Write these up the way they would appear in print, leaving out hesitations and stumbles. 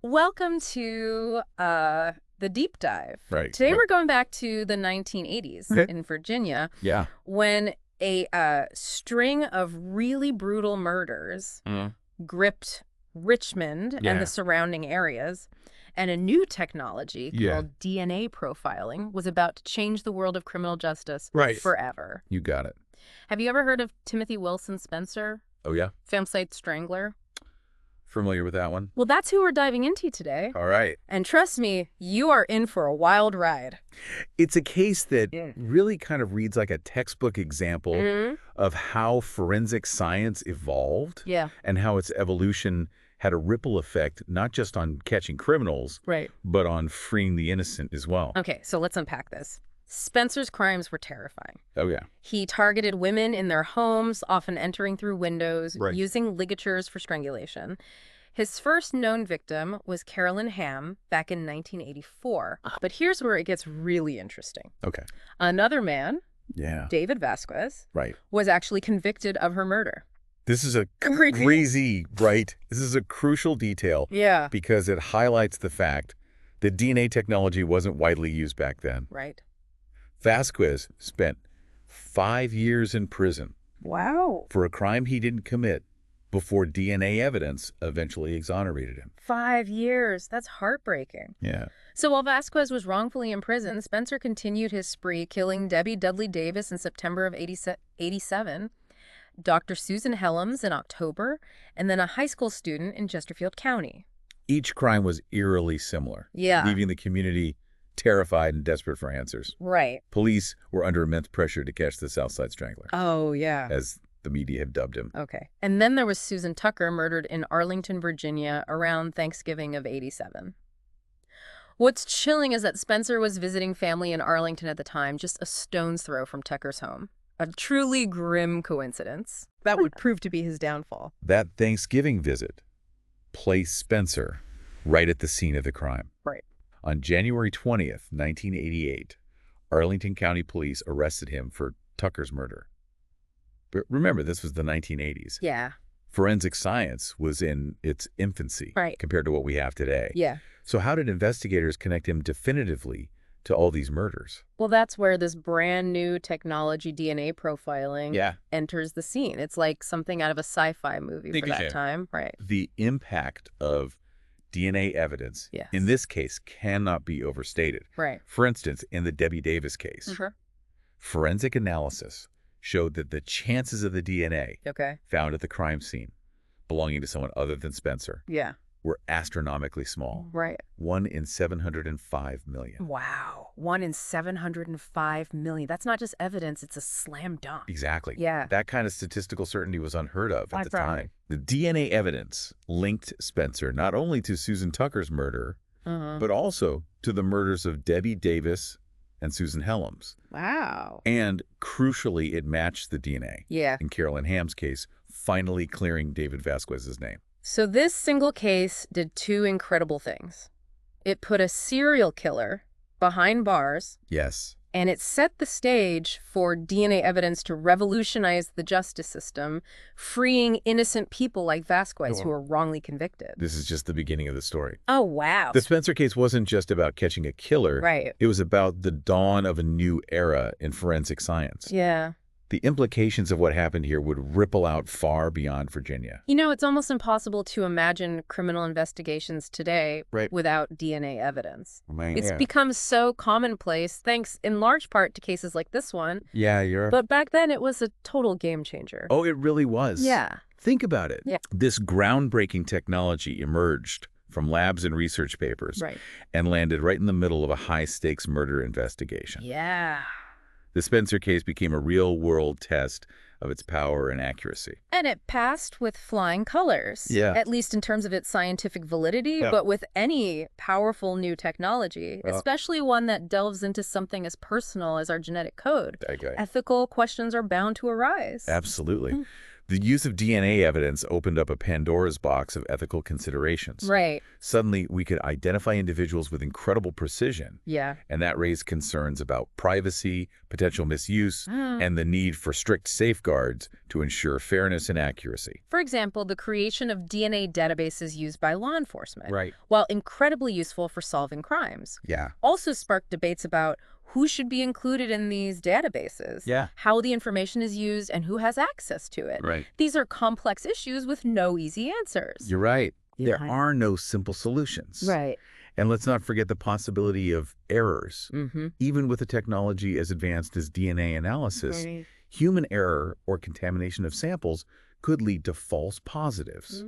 Welcome to the deep dive. Right. Today Right. we're going back to the 1980s Okay. in Virginia Yeah. when a string of really brutal murders gripped Richmond and Yeah. the surrounding areas, and a new technology Yeah. called DNA profiling was about to change the world of criminal justice Right. forever. You got it. Have you ever heard of Timothy Wilson Spencer, Oh, yeah? Southside Strangler? Familiar with that one? Well, that's who we're diving into today. All right. And trust me, you are in for a wild ride. It's a case that Yeah. really kind of reads like a textbook example Mm-hmm. of how forensic science evolved Yeah, and how its evolution had a ripple effect, not just on catching criminals, right. but on freeing the innocent as well. Okay, so let's unpack this. Spencer's crimes were terrifying. Oh, yeah. He targeted women in their homes, often entering through windows, Right. using ligatures for strangulation. His first known victim was Carolyn Hamm back in 1984. But here's where it gets really interesting. Okay. Another man, Yeah. David Vasquez, Right. was actually convicted of her murder. This is a crazy, right? This is a crucial detail Yeah. because it highlights the fact that DNA technology wasn't widely used back then. Right. Vasquez spent 5 years in prison Wow. for a crime he didn't commit before DNA evidence eventually exonerated him. 5 years. That's heartbreaking. Yeah. So while Vasquez was wrongfully imprisoned, Spencer continued his spree, killing Debbie Dudley Davis in September of 87, Dr. Susan Helms in October, and then a high school student in Chesterfield County. Each crime was eerily similar, Yeah. leaving the community terrified and desperate for answers. Right. Police were under immense pressure to catch the Southside Strangler, Oh, yeah. as the media have dubbed him. Okay. And then there was Susan Tucker, murdered in Arlington, Virginia, around Thanksgiving of 87. What's chilling is that Spencer was visiting family in Arlington at the time, just a stone's throw from Tucker's home. A truly grim coincidence that would prove to be his downfall. That Thanksgiving visit placed Spencer right at the scene of the crime. Right. On January 20th, 1988, Arlington County Police arrested him for Tucker's murder. But remember, this was the 1980s. Yeah. Forensic science was in its infancy Right. compared to what we have today. Yeah. So how did investigators connect him definitively to all these murders? Well, that's where this brand new technology, DNA profiling, Yeah. enters the scene. It's like something out of a sci-fi movie Think for that again. time. Right. The impact of DNA evidence, Yes. in this case, cannot be overstated. Right. For instance, in the Debbie Davis case, Mhm. forensic analysis showed that the chances of the DNA Okay. found at the crime scene belonging to someone other than Spencer Yeah. were astronomically small. Right. 1 in 705 million. Wow. 1 in 705 million. That's not just evidence, it's a slam dunk. Exactly. Yeah. That kind of statistical certainty was unheard of at the Right. time. The DNA evidence linked Spencer not only to Susan Tucker's murder, Uh-huh. but also to the murders of Debbie Davis and Susan Helms. Wow. And crucially, it matched the DNA Yeah. in Carolyn Hamm's case, finally clearing David Vasquez's name. So this single case did two incredible things. It put a serial killer behind bars, Yes. and it set the stage for DNA evidence to revolutionize the justice system, freeing innocent people like Vasquez who were wrongly convicted. This is just the beginning of the story. Oh, wow. The Spencer case wasn't just about catching a killer. Right. It was about the dawn of a new era in forensic science. Yeah. The implications of what happened here would ripple out far beyond Virginia. You know, it's almost impossible to imagine criminal investigations today Right. without DNA evidence. Man, It's become so commonplace, thanks in large part to cases like this one. Yeah, you're... But back then, it was a total game changer. Oh, it really was. Yeah. Think about it. Yeah. This groundbreaking technology emerged from labs and research papers Right. and landed right in the middle of a high-stakes murder investigation. Yeah. The Spencer case became a real-world test of its power and accuracy. And it passed with flying colors. Yeah. At least in terms of its scientific validity, Yeah. but with any powerful new technology, especially one that delves into something as personal as our genetic code, Okay. ethical questions are bound to arise. Absolutely. The use of DNA evidence opened up a Pandora's box of ethical considerations. Right. Suddenly, we could identify individuals with incredible precision, Yeah. and that raised concerns about privacy, potential misuse, Mm. and the need for strict safeguards to ensure fairness and accuracy. For example, the creation of DNA databases used by law enforcement, Right. while incredibly useful for solving crimes, Yeah. also sparked debates about who should be included in these databases, Yeah. how the information is used, and who has access to it. Right. These are complex issues with no easy answers. You're right. There Yeah. are no simple solutions. Right. And let's not forget the possibility of errors. Mm-hmm. Even with a technology as advanced as DNA analysis, Right. human error or contamination of samples could lead to false positives,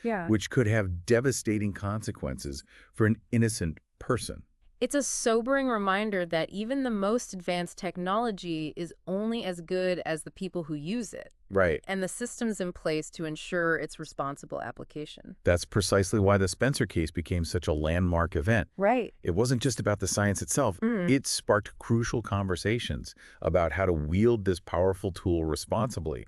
Yeah. which could have devastating consequences for an innocent person. It's a sobering reminder that even the most advanced technology is only as good as the people who use it Right. and the systems in place to ensure its responsible application. That's precisely why the Spencer case became such a landmark event. Right. It wasn't just about the science itself. It sparked crucial conversations about how to wield this powerful tool responsibly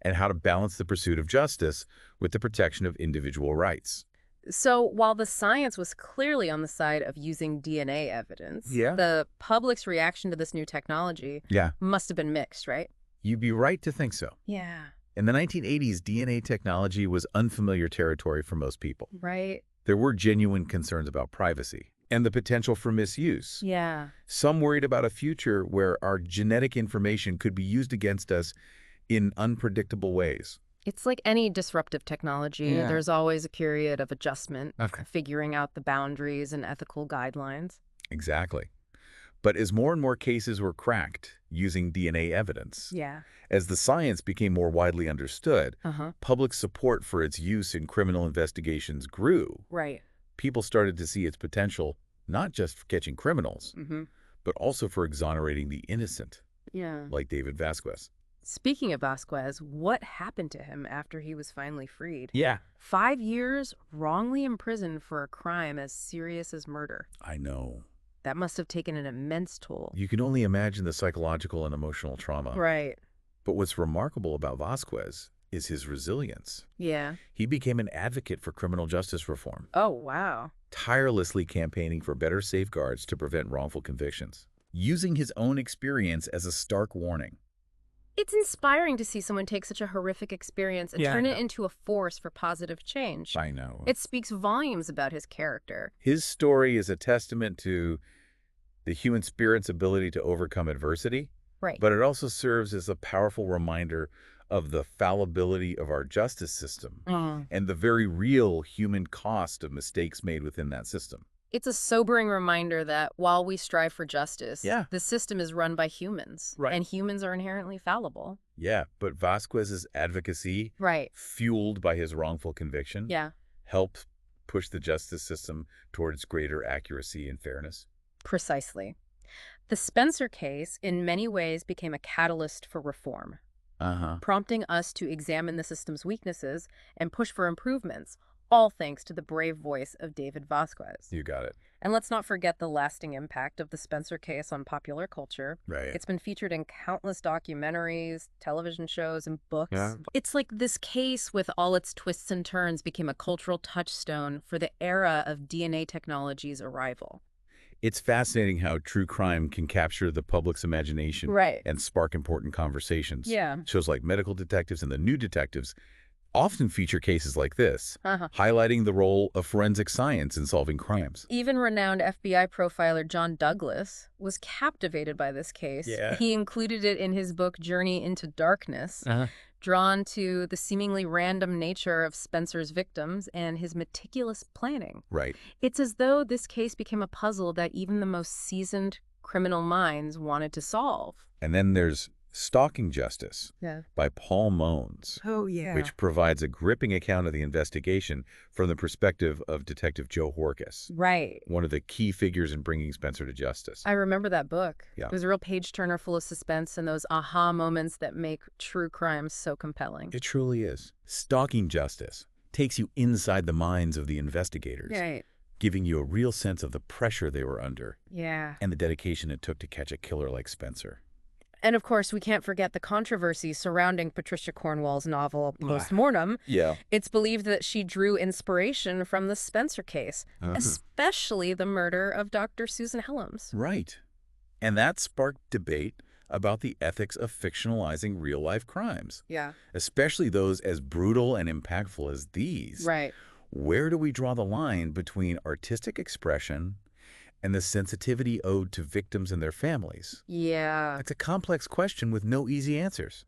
and how to balance the pursuit of justice with the protection of individual rights. So while the science was clearly on the side of using DNA evidence, Yeah. the public's reaction to this new technology Yeah, must have been mixed, right? you'd be right to think so. Yeah. In the 1980s, DNA technology was unfamiliar territory for most people. Right. There were genuine concerns about privacy and the potential for misuse. Yeah. Some worried about a future where our genetic information could be used against us in unpredictable ways. It's like any disruptive technology. Yeah. There's always a period of adjustment, Okay. figuring out the boundaries and ethical guidelines. Exactly. But as more and more cases were cracked using DNA evidence, Yeah. as the science became more widely understood, Uh-huh. public support for its use in criminal investigations grew. Right. People started to see its potential not just for catching criminals, Mm-hmm. but also for exonerating the innocent, Yeah. like David Vasquez. Speaking of Vasquez, what happened to him after he was finally freed? Yeah. 5 years wrongly imprisoned for a crime as serious as murder. I know. That must have taken an immense toll. You can only imagine the psychological and emotional trauma. Right. But what's remarkable about Vasquez is his resilience. Yeah. He became an advocate for criminal justice reform, Oh, wow. tirelessly campaigning for better safeguards to prevent wrongful convictions, using his own experience as a stark warning. It's inspiring to see someone take such a horrific experience and Yeah, I turn it know. into a force for positive change. I know. It speaks volumes about his character. His story is a testament to the human spirit's ability to overcome adversity, Right. but it also serves as a powerful reminder of the fallibility of our justice system and the very real human cost of mistakes made within that system. It's a sobering reminder that while we strive for justice, Yeah. the system is run by humans. Right. And humans are inherently fallible. Yeah, but Vasquez's advocacy, Right. fueled by his wrongful conviction, Yeah. helped push the justice system towards greater accuracy and fairness. Precisely. The Spencer case, in many ways, became a catalyst for reform, prompting us to examine the system's weaknesses and push for improvements, all thanks to the brave voice of David Vasquez. You got it. And let's not forget the lasting impact of the Spencer case on popular culture. Right. It's been featured in countless documentaries, television shows, and books. Yeah. It's like this case, with all its twists and turns, became a cultural touchstone for the era of DNA technology's arrival. It's fascinating how true crime can capture the public's imagination Right. and spark important conversations. Yeah. Shows like Medical Detectives and The New Detectives often feature cases like this, Uh-huh. highlighting the role of forensic science in solving crimes. Even renowned FBI profiler John Douglas was captivated by this case. Yeah. He included it in his book Journey into Darkness, drawn to the seemingly random nature of Spencer's victims and his meticulous planning. Right. It's as though this case became a puzzle that even the most seasoned criminal minds wanted to solve. And then there's Stalking Justice Yeah. by Paul Mones, Oh, yeah. which provides a gripping account of the investigation from the perspective of Detective Joe Horkus, Right. one of the key figures in bringing Spencer to justice. I remember that book. Yeah. It was a real page-turner full of suspense and those aha moments that make true crime so compelling. It truly is. Stalking Justice takes you inside the minds of the investigators, Right. giving you a real sense of the pressure they were under Yeah. and the dedication it took to catch a killer like Spencer. And of course, we can't forget the controversy surrounding Patricia Cornwell's novel Ah, Postmortem. yeah. It's believed that she drew inspiration from the Spencer case, especially the murder of Dr. Susan Helms. Right. And that sparked debate about the ethics of fictionalizing real-life crimes, Yeah. especially those as brutal and impactful as these. Right. Where do we draw the line between artistic expression and the sensitivity owed to victims and their families? Yeah. It's a complex question with no easy answers.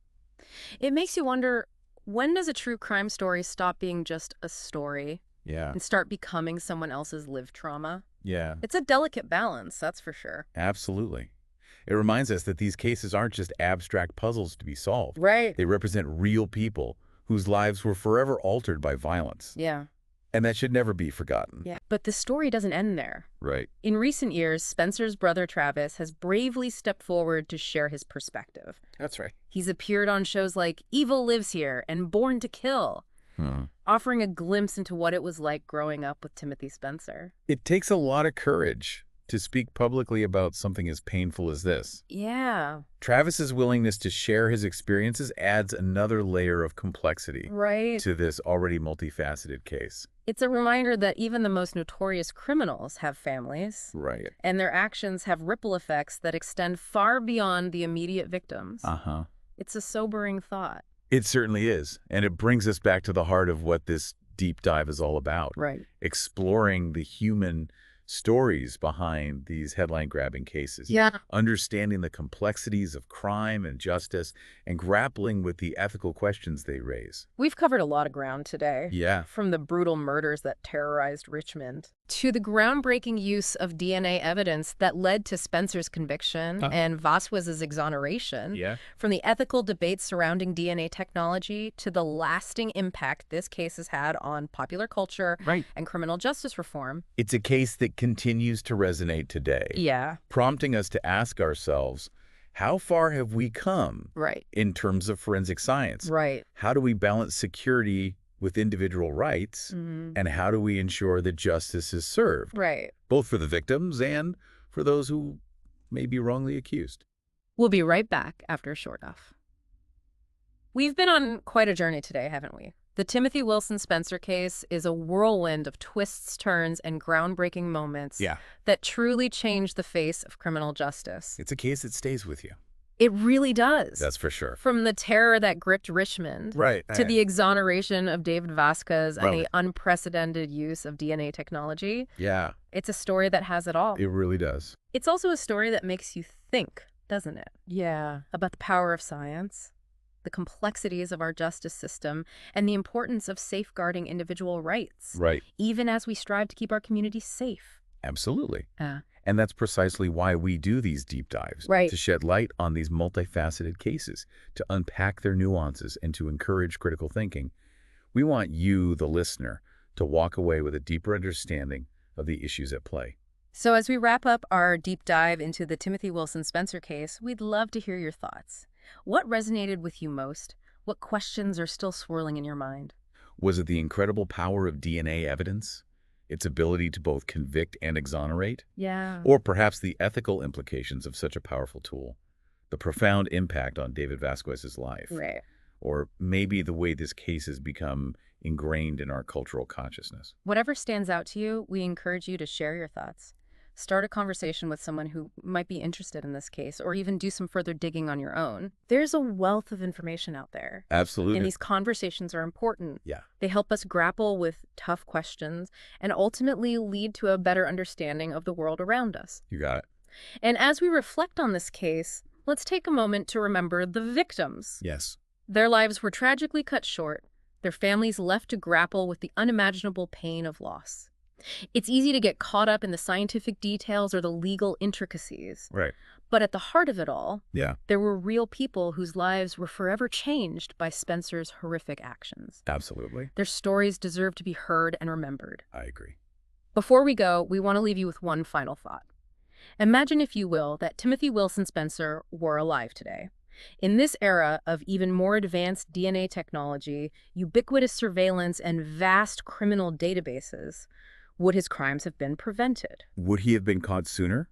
It makes you wonder, when does a true crime story stop being just a story Yeah. and start becoming someone else's lived trauma? Yeah, It's a delicate balance, that's for sure. absolutely. It reminds us that these cases aren't just abstract puzzles to be solved. Right. They represent real people whose lives were forever altered by violence. Yeah. And that should never be forgotten. Yeah. But the story doesn't end there. Right. In recent years, Spencer's brother Travis has bravely stepped forward to share his perspective. That's right. He's appeared on shows like Evil Lives Here and Born to Kill, offering a glimpse into what it was like growing up with Timothy Spencer. It takes a lot of courage to speak publicly about something as painful as this. Yeah. Travis's willingness to share his experiences adds another layer of complexity Right. to this already multifaceted case. It's a reminder that even the most notorious criminals have families, Right. and their actions have ripple effects that extend far beyond the immediate victims. Uh-huh. It's a sobering thought. It certainly is. And it brings us back to the heart of what this deep dive is all about. Right. Exploring the human stories behind these headline-grabbing cases. Yeah. Understanding the complexities of crime and justice and grappling with the ethical questions they raise. We've covered a lot of ground today. Yeah. From the brutal murders that terrorized Richmond to the groundbreaking use of DNA evidence that led to Spencer's conviction and Vasquez's exoneration. Yeah. From the ethical debates surrounding DNA technology to the lasting impact this case has had on popular culture Right. and criminal justice reform. It's a case that continues to resonate today, Yeah. prompting us to ask ourselves, how far have we come Right. in terms of forensic science? Right. How do we balance security with individual rights? And how do we ensure that justice is served, Right. both for the victims and for those who may be wrongly accused? We'll be right back after a short off. We've been on quite a journey today, haven't we? The Timothy Wilson Spencer case is a whirlwind of twists, turns, and groundbreaking moments that truly change the face of criminal justice. It's a case that stays with you. It really does. That's for sure. From the terror that gripped Richmond Right. to the exoneration of David Vasquez and Right. the unprecedented use of DNA technology, Yeah, it's a story that has it all. it really does. It's also a story that makes you think, doesn't it? Yeah. About the power of science, the complexities of our justice system, and the importance of safeguarding individual rights, Right. even as we strive to keep our communities safe. Absolutely. Uh, And that's precisely why we do these deep dives, Right. to shed light on these multifaceted cases, to unpack their nuances, and to encourage critical thinking. We want you, the listener, to walk away with a deeper understanding of the issues at play. So as we wrap up our deep dive into the Timothy Wilson Spencer case, we'd love to hear your thoughts. What resonated with you most? What questions are still swirling in your mind? Was it the incredible power of DNA evidence, its ability to both convict and exonerate? Yeah. Or perhaps the ethical implications of such a powerful tool, the profound impact on David Vasquez's life, Right. or maybe the way this case has become ingrained in our cultural consciousness. Whatever stands out to you, we encourage you to share your thoughts. Start a conversation with someone who might be interested in this case, or even do some further digging on your own. There's a wealth of information out there. Absolutely. And these conversations are important. Yeah. They help us grapple with tough questions and ultimately lead to a better understanding of the world around us. You got it. And as we reflect on this case, let's take a moment to remember the victims. Yes. Their lives were tragically cut short, their families left to grapple with the unimaginable pain of loss. It's easy to get caught up in the scientific details or the legal intricacies. Right. But at the heart of it all, Yeah. there were real people whose lives were forever changed by Spencer's horrific actions. Absolutely. Their stories deserve to be heard and remembered. I agree. Before we go, we want to leave you with one final thought. Imagine, if you will, that Timothy Wilson Spencer were alive today. In this era of even more advanced DNA technology, ubiquitous surveillance, and vast criminal databases, would his crimes have been prevented? Would he have been caught sooner?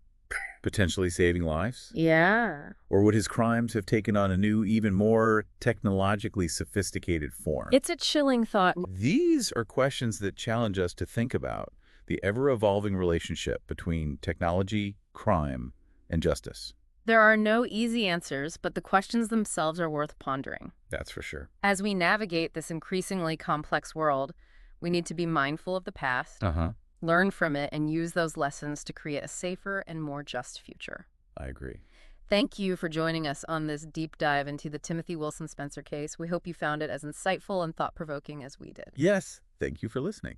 potentially saving lives? Yeah. Or would his crimes have taken on a new, even more technologically sophisticated form? It's a chilling thought. These are questions that challenge us to think about the ever-evolving relationship between technology, crime, and justice. There are no easy answers, but the questions themselves are worth pondering. That's for sure. As we navigate this increasingly complex world, we need to be mindful of the past, Uh-huh. learn from it, and use those lessons to create a safer and more just future. I agree. Thank you for joining us on this deep dive into the Timothy Wilson Spencer case. We hope you found it as insightful and thought-provoking as we did. Yes, thank you for listening.